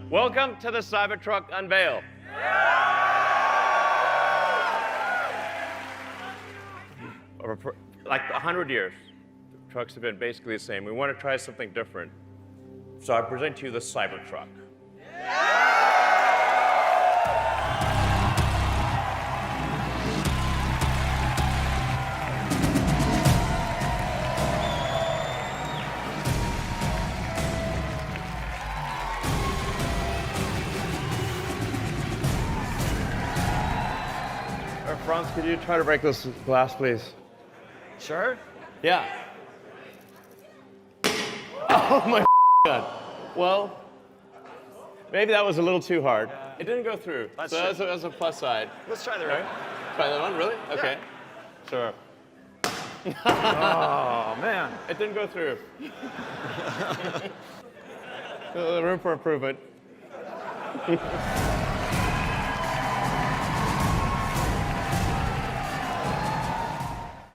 Welcome to the Cybertruck unveil. For like 100 years, trucks have been basically the same. We want to try something different. So I present to you the Cybertruck. Franz, could you try to break this glass, please? Sure. Yeah. Oh my God. Well, maybe that was a little too hard. It didn't go through. That's so that's a plus side. Let's try the right. Try that one, really? Okay. Sure. Oh, man. It didn't go through. Room for improvement.